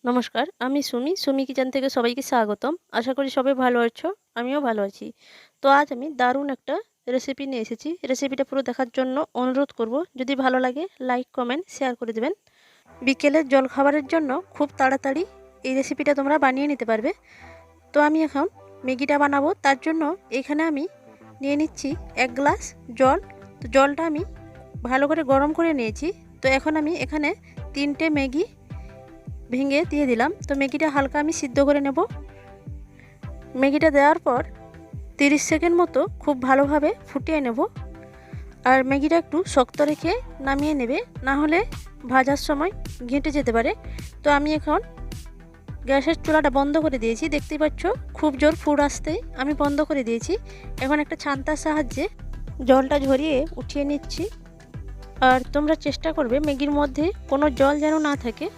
নমস্কার, আমি সুমি কিচেন থেকে সবাইকে স্বাগতম। আশা করি সবাই ভালো আছো, আমিও ভালো আছি। তো আজ আমি দারুণ একটা রেসিপি নিয়ে এসেছি। রেসিপিটা পুরো দেখার জন্য অনুরোধ করব। যদি ভালো লাগে লাইক, কমেন্ট, শেয়ার করে দেবেন। বিকেলের জলখাবারের জন্য খুব তাড়াতাড়ি এই রেসিপিটা তোমরা বানিয়ে নিতে পারবে। তো আমি এখন ম্যাগিটা বানাবো। তার জন্য এখানে আমি নিয়ে নিচ্ছি 1 গ্লাস জল। তো জলটা আমি ভালো করে গরম করে নিয়েছি। তো এখন আমি এখানে 3টে ম্যাগি ভেঙে দিয়ে দিলাম। তো ম্যাগিটা হালকা আমি সিদ্ধ করে নেব। ম্যাগিটা দেওয়ার পর 30 সেকেন্ড মতো খুব ভালোভাবে ফুটিয়ে নেব। আর ম্যাগিটা একটু শক্ত রেখে নামিয়ে নেবে, না হলে ভাজার সময় ঘেঁটে যেতে পারে। তো আমি এখন গ্যাসের চুলাটা বন্ধ করে দিয়েছি। দেখতেই পাচ্ছ খুব জোর ফুট আসতেই আমি বন্ধ করে দিয়েছি। এখন একটা ছান্তার সাহায্যে জলটা ঝরিয়ে উঠিয়ে নিচ্ছি। আর তোমরা চেষ্টা করবে ম্যাগির মধ্যে কোনো জল যেন না থাকে।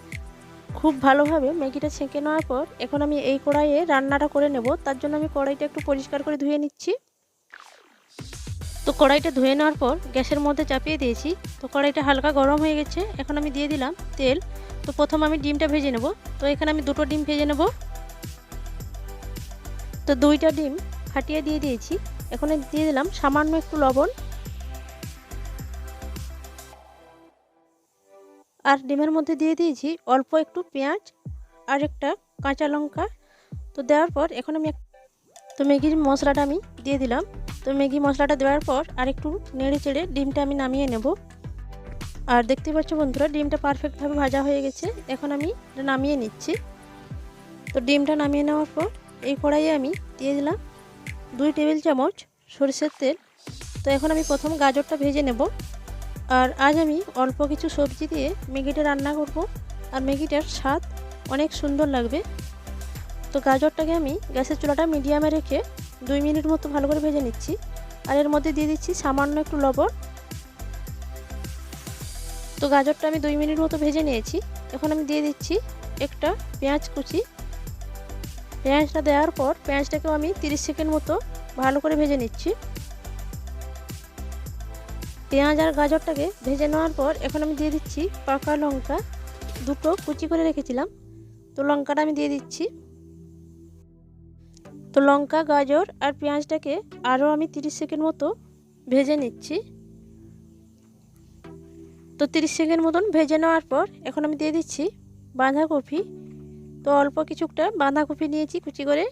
খুব ভালোভাবে ম্যাগিটা ছেঁকে নেওয়ার পর এখন আমি এই কড়াইয়ে রান্নাটা করে নেব। তার জন্য আমি কড়াইটা একটু পরিষ্কার করে ধুয়ে নিচ্ছি। তো কড়াইটা ধুয়ে নেওয়ার পর গ্যাসের মধ্যে চাপিয়ে দিয়েছি। তো কড়াইটা হালকা গরম হয়ে গেছে। এখন আমি দিয়ে দিলাম তেল। তো প্রথম আমি ডিমটা ভেজে নেব। তো এখানে আমি 2টো ডিম ভেজে নেব। তো 2টা ডিম ফাটিয়ে দিয়ে দিয়েছি। এখন দিয়ে দিলাম সামান্য একটু লবণ। আর ডিমের মধ্যে দিয়ে দিয়েছি অল্প একটু পেঁয়াজ আর একটা কাঁচা লঙ্কা। তো দেওয়ার পর এখন আমি তো ম্যাগির মশলাটা আমি দিয়ে দিলাম। তো ম্যাগি মশলাটা দেওয়ার পর আরেকটু নেড়ে চেড়ে ডিমটা আমি নামিয়ে নেব। আর দেখতে পাচ্ছ বন্ধুরা, ডিমটা পারফেক্টভাবে ভাজা হয়ে গেছে। এখন আমি নামিয়ে নিচ্ছি। তো ডিমটা নামিয়ে নেওয়ার পর এই কড়াইয়ে আমি দিয়ে দিলাম 2 টেবিল চামচ সরষের তেল। তো এখন আমি প্রথম গাজরটা ভেজে নেব। আর আজ আমি অল্প কিছু সবজি দিয়ে ম্যাগিটা রান্না করব। আর ম্যাগিটার স্বাদ অনেক সুন্দর লাগবে। তো গাজরটাকে আমি গ্যাসের চুলাটা মিডিয়ামে রেখে 2 মিনিট মতো ভালো করে ভেজে নিচ্ছি। আর এর মধ্যে দিয়ে দিচ্ছি সামান্য একটু লবণ। তো গাজরটা আমি 2 মিনিট মতো ভেজে নিয়েছি। এখন আমি দিয়ে দিচ্ছি একটা পেঁয়াজ কুচি। পেঁয়াজটা দেওয়ার পর পেঁয়াজটাকেও আমি 30 সেকেন্ড মতো ভালো করে ভেজে নিচ্ছি। পেঁয়াজ আর গাজরটাকে ভেজে নেওয়ার পর এখন আমি দিয়ে দিচ্ছি পাকা লঙ্কা 2টো কুচি করে রেখেছিলাম। তো লঙ্কাটা আমি দিয়ে দিচ্ছি। তো লঙ্কা, গাজর আর পেঁয়াজটাকে আরও আমি 30 সেকেন্ড মতো ভেজে নিচ্ছি। তো 30 সেকেন্ড মতন ভেজে নেওয়ার পর এখন আমি দিয়ে দিচ্ছি বাঁধাকপি। তো অল্প কিছুটা বাঁধাকপি নিয়েছি কুচি করে।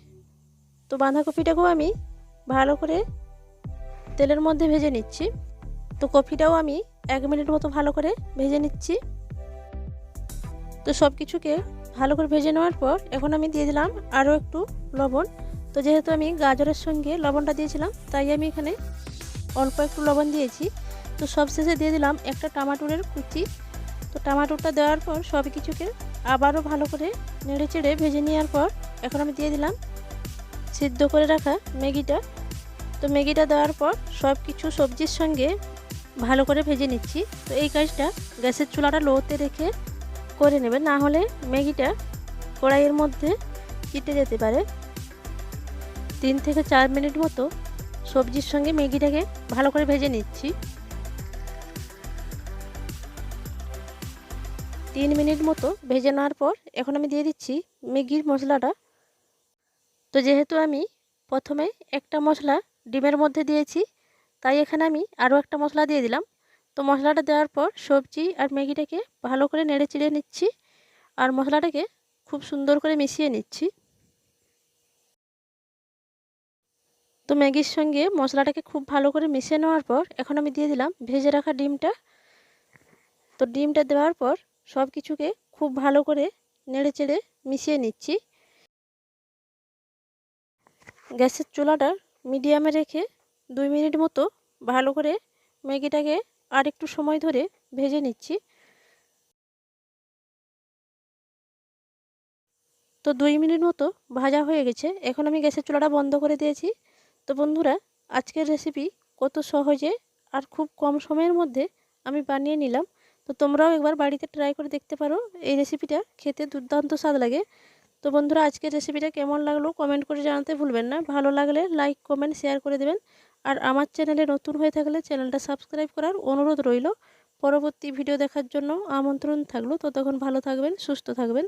তো বাঁধাকপিটাকেও আমি ভালো করে তেলের মধ্যে ভেজে নিচ্ছি। তো কপিটাও আমি 1 মিনিট মতো ভালো করে ভেজে নিচ্ছি। তো সব কিছুকে ভালো করে ভেজে নেওয়ার পর এখন আমি দিয়ে দিলাম আরও একটু লবণ। তো যেহেতু আমি গাজরের সঙ্গে লবণটা দিয়েছিলাম, তাই আমি এখানে অল্প একটু লবণ দিয়েছি। তো সবশেষে দিয়ে দিলাম একটা টমেটোর কুচি। তো টমেটোটা দেওয়ার পর সব কিছুকে আবারও ভালো করে নেড়ে চেড়ে ভেজে নেওয়ার পর এখন আমি দিয়ে দিলাম সিদ্ধ করে রাখা ম্যাগিটা। তো ম্যাগিটা দেওয়ার পর সব কিছু সবজির সঙ্গে ভালো করে ভেজে নিচ্ছি। তো এই কাজটা গ্যাসের চুলাটা লোতে রেখে করে নেবে, না হলে ম্যাগিটা কড়াইয়ের মধ্যে চিটে যেতে পারে। 3 থেকে 4 মিনিট মতো সবজির সঙ্গে ম্যাগিটাকে ভালো করে ভেজে নিচ্ছি। 3 মিনিট মতো ভেজে নেওয়ার পর এখন আমি দিয়ে দিচ্ছি ম্যাগির মশলাটা। তো যেহেতু আমি প্রথমে একটা মশলা ডিমের মধ্যে দিয়েছি, তাই এখানে আমি আরও একটা মশলা দিয়ে দিলাম। তো মশলাটা দেওয়ার পর সবজি আর ম্যাগিটাকে ভালো করে নেড়ে চেড়ে নিচ্ছি। আর মশলাটাকে খুব সুন্দর করে মিশিয়ে নিচ্ছি। তো ম্যাগির সঙ্গে মশলাটাকে খুব ভালো করে মিশিয়ে নেওয়ার পর এখন আমি দিয়ে দিলাম ভেজে রাখা ডিমটা। তো ডিমটা দেওয়ার পর সব কিছুকে খুব ভালো করে নেড়ে চেড়ে মিশিয়ে নিচ্ছি। গ্যাসের চুলাটা মিডিয়ামে রেখে 2 মিনিট মতো ভালো করে ম্যাগিটাকে আর একটু সময় ধরে ভেজে নিচ্ছি। তো 2 মিনিট মতো ভাজা হয়ে গেছে। এখন আমি গ্যাসের চুলাটা বন্ধ করে দিয়েছি। তো বন্ধুরা, আজকের রেসিপি কত সহজে আর খুব কম সময়ের মধ্যে আমি বানিয়ে নিলাম। তো তোমরাও একবার বাড়িতে ট্রাই করে দেখতে পারো। এই রেসিপিটা খেতে দুর্দান্ত স্বাদ লাগে। তো বন্ধুরা, আজকের রেসিপিটা কেমন লাগলো কমেন্ট করে জানাতে ভুলবেন না। ভালো লাগলে লাইক, কমেন্ট, শেয়ার করে দেবেন। আর আমার চ্যানেলে নতুন হয়ে থাকলে চ্যানেলটা সাবস্ক্রাইব করার অনুরোধ রইল। পরবর্তী ভিডিও দেখার জন্য আমন্ত্রণ থাকলো। ততক্ষণ ভালো থাকবেন, সুস্থ থাকবেন।